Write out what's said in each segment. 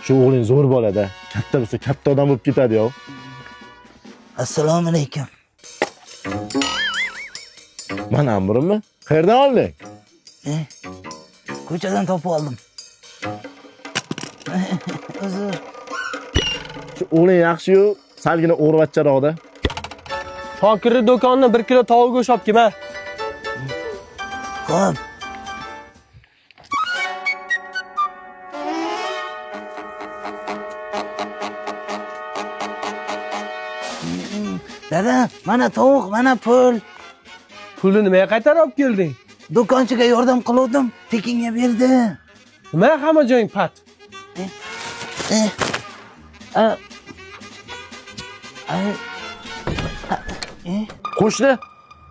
Shu o'g'ling zo'r bo'ladi. Katta bo'lsa, katta odam bo'lib ketadi-yo. Assalomu alaykum. Mana amrimmi? Qayerdan olding? Ko'chadan topib oldim. Uzr. Shu o'g'ling yaxshi-yu, salgina o'rvatcharoqda. Shokirni do'kondan 1 kilo tovuq go'sht olib kelma. Xo'p. Dada, mana tovuq, mana pul. Pulni nimaga qaytarib olib kelding? Do'konchiga yordam qildim, tekinga berdi. Nima hamma joying pat? Qo'shni,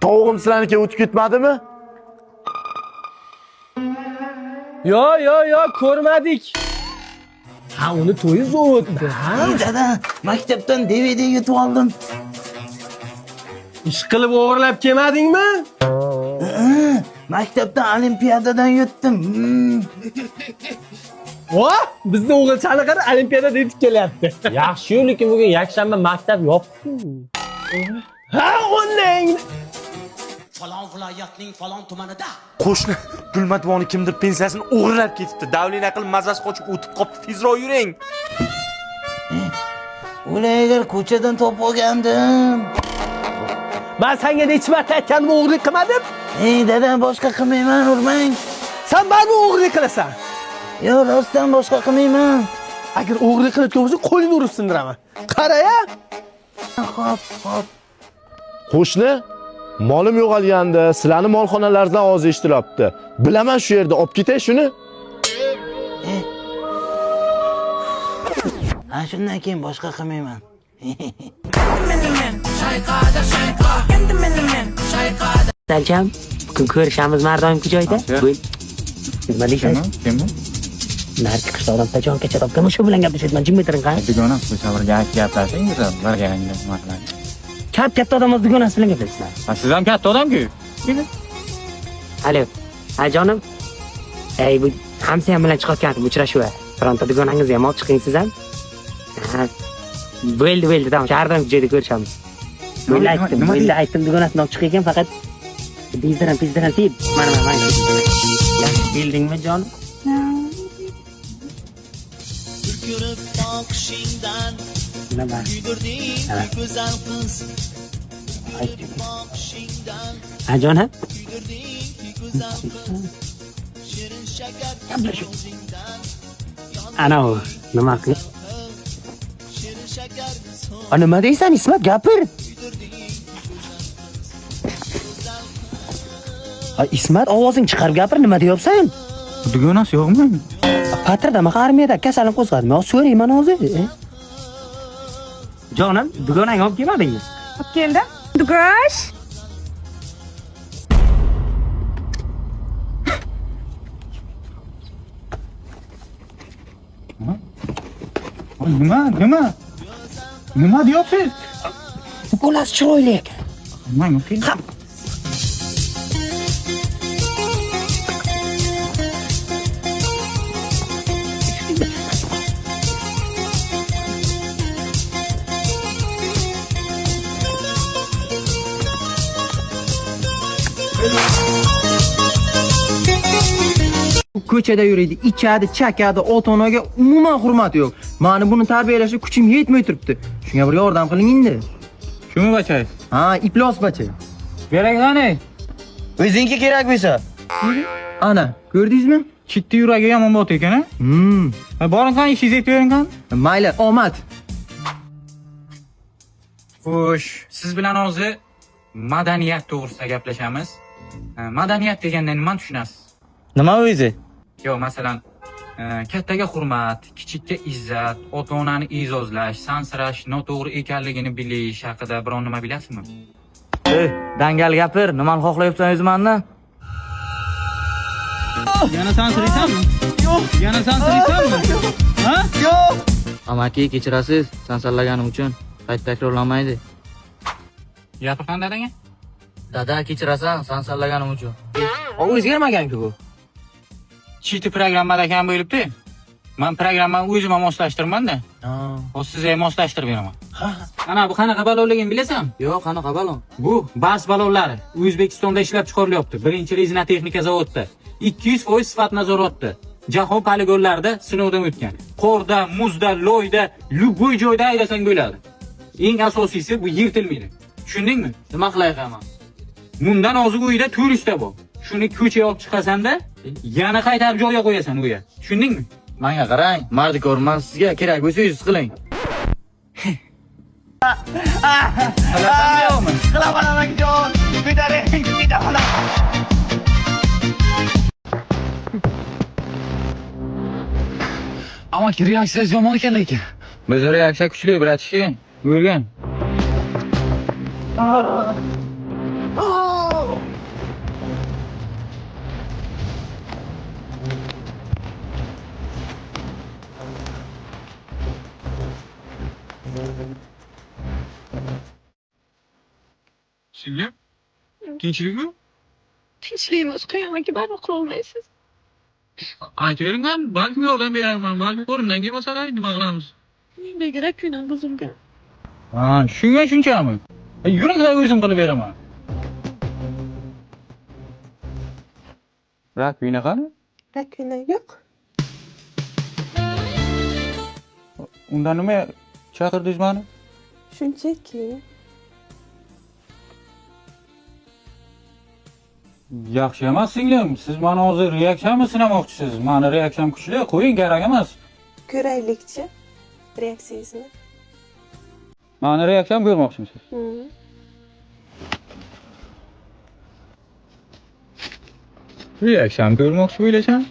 tovug'im sizlarnikiga o'tib ketmadimi? Yo, ko'rmadik. Ha, uni to'yi zo'rdi. Ha, Dada, maktabdan DVD yutib oldim. ish qilib o'g'irlab kelmadingmi? Maktabdan olimpiadadan yutdim. Voh, bizning o'g'ilchani qara olimpiadada yetib kelyapti. Yaxshi-yu, lekin bugun yakshanba maktab yo'q-ku. Ha, o'nnang. Falon viloyatning falon tumanida Qo'shni, Gulmatvoni kimdir pensiyasini o'g'irlab ketibdi. Davlin aql mazasi qochib o'tib qopti. Tezroq yuring. Ular agar ko'chadan topib olgandim. Men senga necha marta aytganim o'g'irlik qilmadim? Dada, boshqa qilmayman, urmang. Sen meni o'g'irlik qilasan. Yo, rostdan boshqa qilmayman. Agar o'g'irlik qilayotgan bo'lsa, qo'lingni urib sindiraman. Qara-ya. Xo'p. Qo'shni, molim yo'qolganda, sizlarni molxonalaringizdan ovoz eshitilyapti. Bilaman shu yerda, olib ketay shuni. Shundan keyin boshqa qilmayman. Dalcham, bugun ko'rishamiz mardonki joyda. Nima deysiz? Kimmi? Nar chiqishda odam qachongacha topgan, shu bilan gaplashyapman, jim o'tiring qani. Dugonasi bu safarga gaplashing, bir garingga maqlan. Katta odam o'z dugonasi bilan gaplashasiz. Siz ham katta odam-ku. Alo. Ha jonim. Bu hamsiyam bilan chiqayotgan uchrashuv. Bironta dugonangizni ham olib chiqing siz ham. Ha. Bo'ldi, tamam. Shahardagi joyda ko'rishamiz. Bo'ldi aytdim, dugonasini olib chiqayotgan, faqat bizdan sib. Mana. Yaxshi bildingmi jonim? ko'rib boqishingdan kuydirding go'zal qiz boqishingdan Ajonim kuydirding go'zal qiz shirin shakar so'zingdan ana u nima qil shirin shakar nima deysan Ismat gapir Ismat ovozing chiqarib gapir nima deyapsan Dugonasi yo'qmi Patrdami armiyada kasallik qo'zg'adimi so'rayman hozir Jonim dugonang olib kelmadingmi Olib keldim Dugosh Nima deyapsiz Dugonasi chiroyli ekan Mana kel Ko'chada yuradi, ichadi, chakadi, ota-onaga umuman hurmati yo'q. Meni buni tarbiyalashga kuchim yetmay turibdi. Shunga bir yordam qiling endi. Shumi bachay? Ha, iplos bachay. Kerak qani? O'zingga kerak bo'lsa. Ana, ko'rdingizmi? Chitdi yuragi yomon bo'ldi ekan, ha? Boring qani, ishingizni aytib bering qani? Mayli, omad. Xo'sh, siz bilan hozir madaniyat to'g'risida gaplashamiz. Madaniyat deganda nimani tushunasiz? Nima o'zi? Yo, masalan, kattaga hurmat, kichikka izzat, ota-onani e'zozlash, sansirash noto'g'ri ekanligini bilish haqida biron nima bilasizmi? Dangal gapir, nimani xohlayapsan o'zimni? Yana sansiraysanmi? Yo'q. Yana sansiraysanmi? Ha? Yo'q. Amaki, kechirasiz, sansirlaganim uchun. Qayta takrorlanmaydi. Gapirgan dadangga? Dada, kechirasan, sansirlaganim uchun. O'zgarmagan-ku bu. Chiti programmada kam bo'libdi. Men programmani o'zim moslashtirmanda. Hozir sizga ham moslashtirib beraman. Ana bu qanaqa balonligini bilasan? Yo'q, qanaqa balon? Bu bas balonlari O'zbekistonda ishlab chiqarilyapti. Birinchi rezina texnika zavodida. 200% sifat nazoratda. Jahon poligonlarida sinovdan o'tgan. Qorda, muzda, loyda, любой joyda haydasang bo'ladi. Eng asosiysi bu yirtilmaydi. Tushundingmi? Nima qilay qaman? Bundan ozig uyda turistda bor. Shuni ko'chaga olib chiqasanda, yana qaytarib joyga qo'yasan uya. Tushundingmi? Menga qarang, mardikor, sizga kerak bo'lsa o'zingiz qiling. Qilasanmi yo'qmi? Qilaman akajon. Bidaring, bidaman. Ammo reaksiyasi yomon ekan lekin. Biz reaksiya kuchli, bratishki. O'rgan. Singlim? Tinchlikmi? Tinchligimiz qiyomatga baribir qilolmaysiz. Aytavering, balki yordam beraman, balki qo'limdan kelmasa nima qilamiz? Mendagi rakunan buzilgan. Ha, shunga shunchami? Yuring, o'zim qilib beraman. Rakvina qani? Rakuna yo'q. Unda nima chaqirdingiz meni? Shunchaki. Yaxshi emas singlim. Siz meni hozir reaksiyamni sinamoqchisiz. Meni reaksiyam kuchli, qo'ying, kerak emas. Ko'raylikchi reaksiyangizni. Meni reaksiyam ko'rmoqchimisiz? Reaksiyam ko'rmoqchi bo'ylasam?